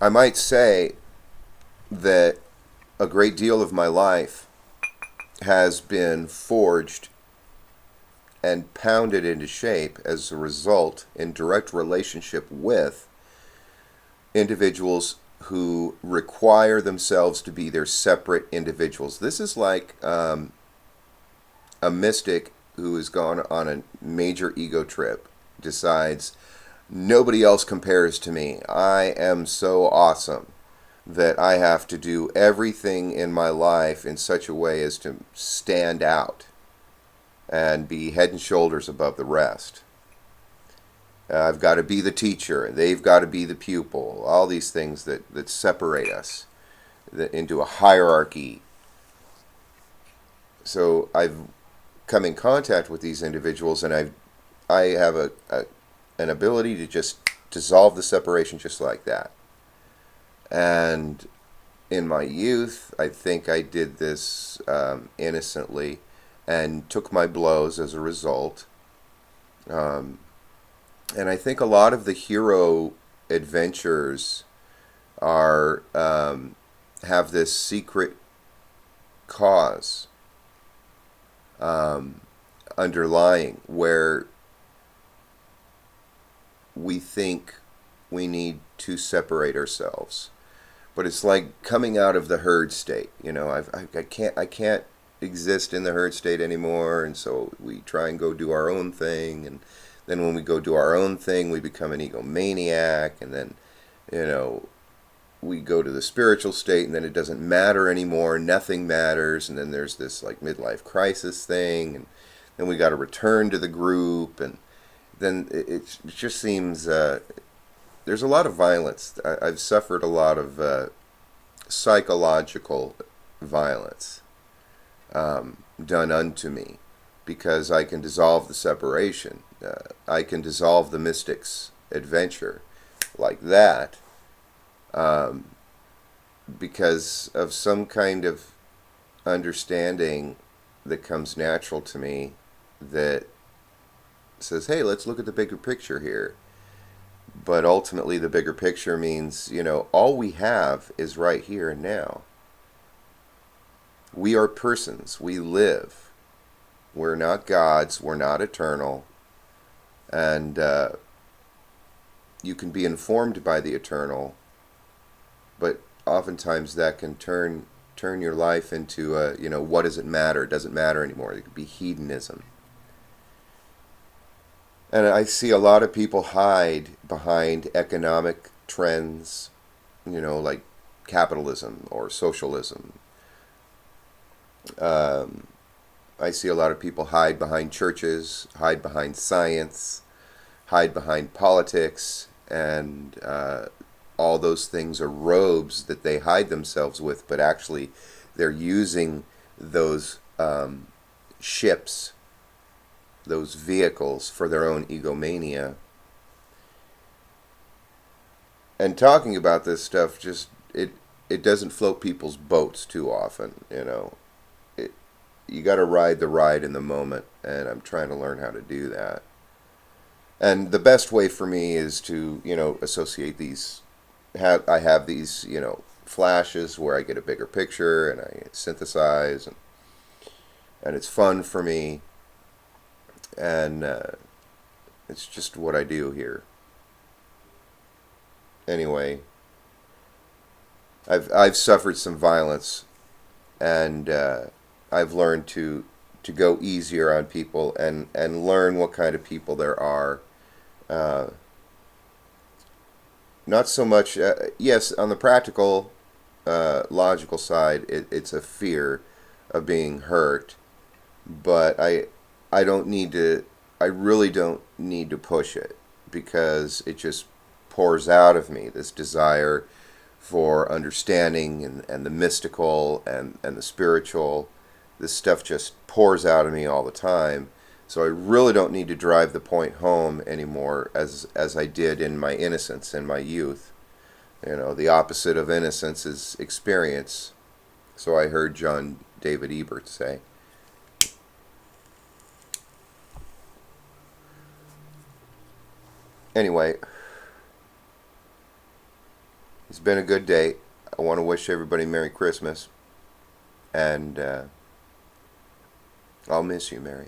I might say that a great deal of my life has been forged and pounded into shape as a result in direct relationship with individuals who require themselves to be their separate individuals. This is like a mystic who has gone on a major ego trip decides nobody else compares to me. I am so awesome that I have to do everything in my life in such a way as to stand out and be head and shoulders above the rest. I've got to be the teacher. They've got to be the pupil. All these things that separate us into a hierarchy. So I've come in contact with these individuals, and I have an ability to just dissolve the separation just like that. And in my youth, I think I did this innocently and took my blows as a result. And I think a lot of the hero adventures are have this secret cause underlying where we think we need to separate ourselves, but it's like coming out of the herd state. I can't exist in the herd state anymore, and so we try and go do our own thing, and then when we go do our own thing, we become an egomaniac, and then we go to the spiritual state, and then it doesn't matter anymore. Nothing matters, and then there's this like midlife crisis thing, and then we got to return to the group, and then it just seems there's a lot of violence. I've suffered a lot of psychological violence done unto me because I can dissolve the separation. I can dissolve the mystic's adventure like that. Because of some kind of understanding that comes natural to me that says, hey, let's look at the bigger picture here. But ultimately, the bigger picture means, all we have is right here and now. We are persons. We live. We're not gods. We're not eternal. And you can be informed by the eternal, but oftentimes that can turn your life into what does it matter? It doesn't matter anymore. It could be hedonism. And I see a lot of people hide behind economic trends, like capitalism or socialism. I see a lot of people hide behind churches, hide behind science, hide behind politics, and all those things are robes that they hide themselves with, but actually they're using those ships, those vehicles for their own egomania. And talking about this stuff, just it doesn't float people's boats too often, You got to ride the ride in the moment, and I'm trying to learn how to do that. And the best way for me is to, associate these. I have these, flashes where I get a bigger picture and I synthesize, and it's fun for me. And it's just what I do here. Anyway, I've suffered some violence, and I've learned to go easier on people and learn what kind of people there are. Not so much, yes, on the practical, logical side, it's a fear of being hurt, but I don't need to, I really don't need to push it, because it just pours out of me, this desire for understanding and the mystical and the spiritual. This stuff just pours out of me all the time. So I really don't need to drive the point home anymore as I did in my innocence and my youth. The opposite of innocence is experience. So I heard John David Ebert say. Anyway, It's been a good day. I want to wish everybody Merry Christmas, and I'll miss you, Mary.